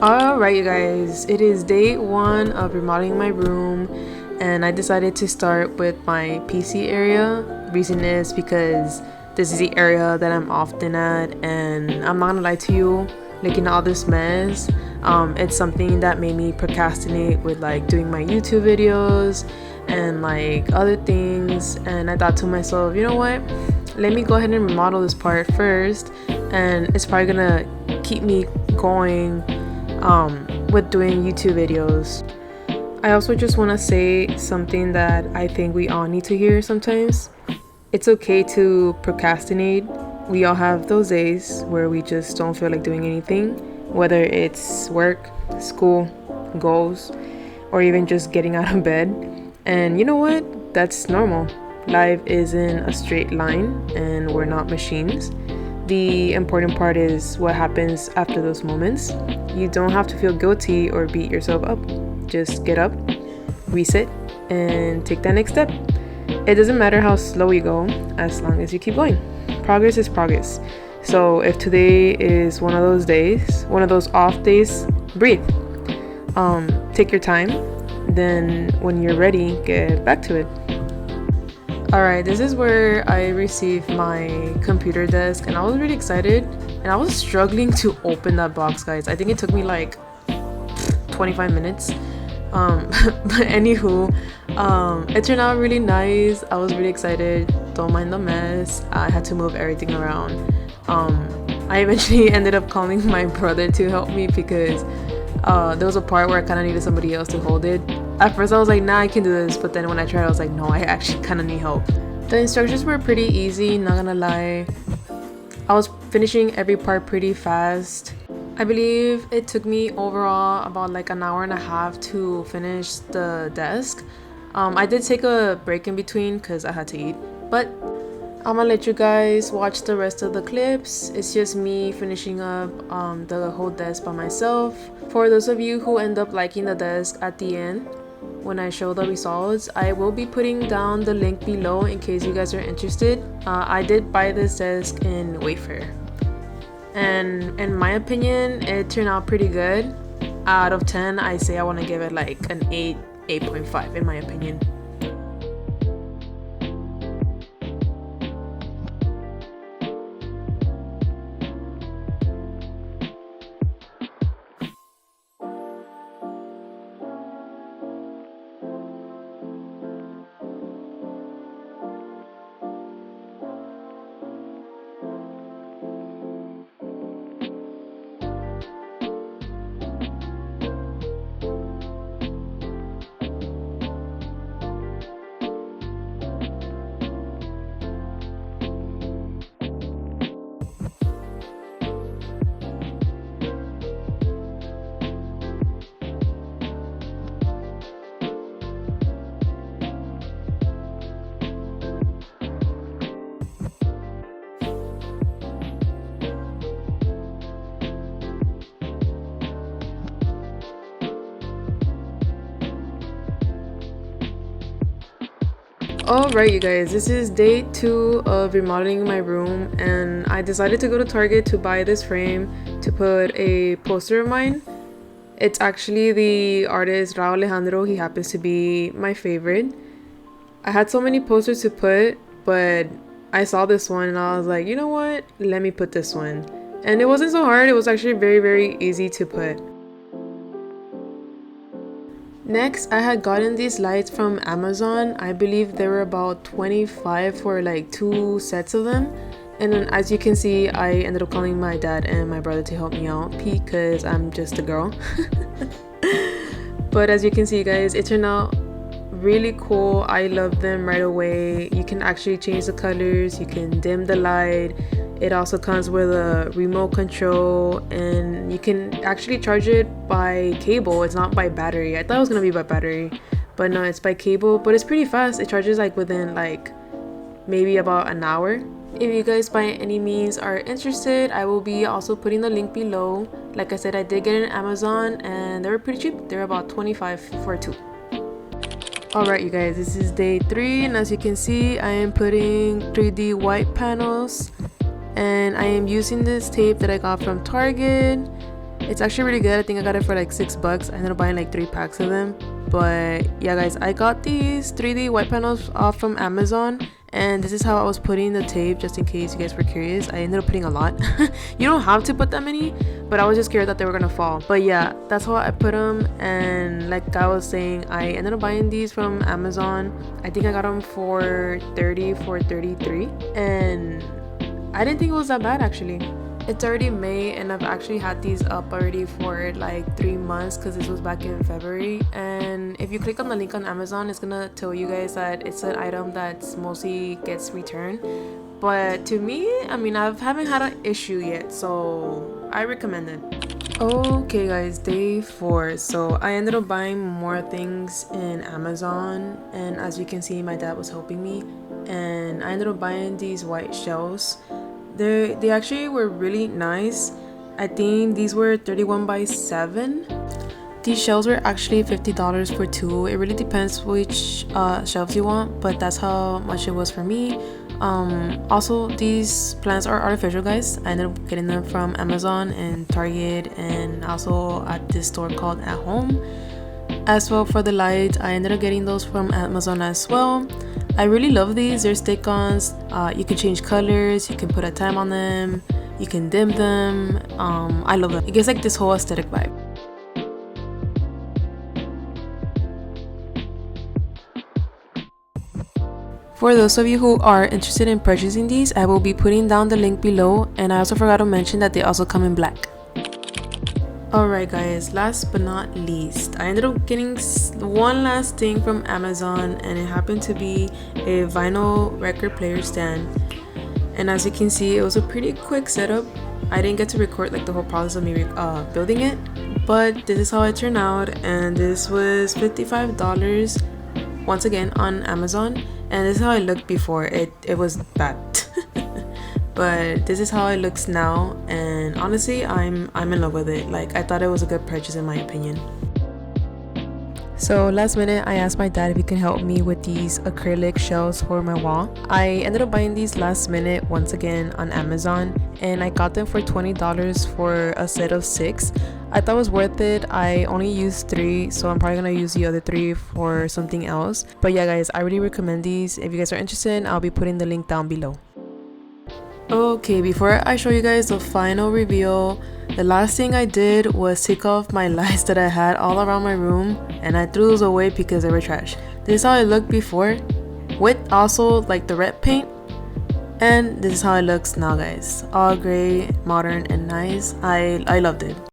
Alright, you guys, it is day one of remodeling my room, and I decided to start with my PC area. Reason is because this is the area that I'm often at, and I'm not gonna lie to you, looking at all this mess, it's something that made me procrastinate with like doing my YouTube videos and like other things. And I thought to myself, you know what, let me go ahead and remodel this part first, and it's probably gonna keep me going with doing YouTube videos. I also just want to say something that I think we all need to hear sometimes. It's okay to procrastinate. We all have those days where we just don't feel like doing anything, whether it's work, school, goals, or even just getting out of bed. And you know what? That's normal. Life isn't a straight line, and we're not machines. The important part is what happens after those moments. You don't have to feel guilty or beat yourself up. Just get up, reset, and take that next step. It doesn't matter how slow you go, as long as you keep going. Progress is progress. So if today is one of those days, one of those off days, breathe. Take your time. Then when you're ready, get back to it. Alright, this is where I received my computer desk, and I was really excited, and I was struggling to open that box, guys. I think it took me like 25 minutes. But anywho, it turned out really nice. I was really excited. Don't mind the mess. I had to move everything around. I eventually ended up calling my brother to help me because there was a part where I kind of needed somebody else to hold it. At first I was like, nah, I can do this, but then when I tried I was like, no, I actually kind of need help. The instructions were pretty easy, not gonna lie. I was finishing every part pretty fast. I believe it took me overall about like an hour and a half to finish the desk. I did take a break in between because I had to eat, but I'm gonna let you guys watch the rest of the clips. It's just me finishing up the whole desk by myself. For those of you who end up liking the desk at the end, when I show the results, I will be putting down the link below in case you guys are interested. I did buy this desk in Wayfair, and in my opinion, it turned out pretty good. Out of 10, I say I want to give it like an 8, 8.5 in my opinion. Alright, you guys, this is day 2 of remodeling my room, and I decided to go to Target to buy this frame to put a poster of mine. It's actually the artist Raul Alejandro. He happens to be my favorite. I had so many posters to put, but I saw this one and I was like, you know what, let me put this one. And it wasn't so hard. It was actually very, very easy to put. Next, I had gotten these lights from Amazon. I believe they were about 25 for like 2 sets of them. And then as you can see, I ended up calling my dad and my brother to help me out because I'm just a girl. But as you can see, guys, it turned out really cool. I love them right away. You can actually change the colors, you can dim the light. It also comes with a remote control, and you can actually charge it by cable. It's not by battery. I thought it was gonna be by battery, but no, it's by cable. But it's pretty fast. It charges like within like maybe about an hour. If you guys by any means are interested, I will be also putting the link below. Like I said, I did get it on Amazon and they were pretty cheap. They're about $25 for two. Alright you guys, this is day 3, and as you can see, I am putting 3D white panels, and I am using this tape that I got from Target. It's actually really good. I think I got it for like $6. I ended up buying like 3 packs of them. But yeah guys, I got these 3D white panels off from Amazon, and this is how I was putting the tape, just in case you guys were curious. I ended up putting a lot. You don't have to put that many, but I was just scared that they were gonna fall. But yeah, that's how I put them. And like I was saying, I ended up buying these from Amazon. I think I got them for $30 for 33, and I didn't think it was that bad actually. It's already May and I've actually had these up already for like 3 months, because this was back in February. And if you click on the link on Amazon, it's gonna tell you guys that it's an item that's mostly gets returned. But to me, I mean, I haven't had an issue yet, so I recommend it. Okay guys, day 4. So I ended up buying more things in Amazon, and as you can see, my dad was helping me, and I ended up buying these white shelves. They actually were really nice. I think these were 31 by 7. These shelves were actually $50 for 2. It really depends which shelves you want, but that's how much it was for me. Also, these plants are artificial guys. I ended up getting them from Amazon and Target, and also at this store called At Home. As well, for the lights, I ended up getting those from Amazon as well. I really love these. They're stick-ons. You can change colors, you can put a time on them, you can dim them. I love them. It gives like this whole aesthetic vibe. For those of you who are interested in purchasing these, I will be putting down the link below, and I also forgot to mention that they also come in black. Alright guys, last but not least, I ended up getting one last thing from Amazon, and it happened to be a vinyl record player stand. And as you can see, it was a pretty quick setup. I didn't get to record like the whole process of me building it, but this is how it turned out, and this was $55 once again on Amazon. And this is how it looked before. It was bad. But this is how it looks now, and honestly I'm in love with it. Like, I thought it was a good purchase in my opinion. So last minute, I asked my dad if he can help me with these acrylic shelves for my wall. I ended up buying these last minute once again on Amazon, and I got them for $20 for a set of 6. I thought it was worth it. I only used 3, so I'm probably gonna use the other 3 for something else. But yeah guys, I really recommend these. If you guys are interested, I'll be putting the link down below. Okay, before I show you guys the final reveal, the last thing I did was take off my lights that I had all around my room, and I threw those away because they were trash. This is how it looked before, with also like the red paint, and this is how it looks now guys. All gray, modern, and nice. I loved it.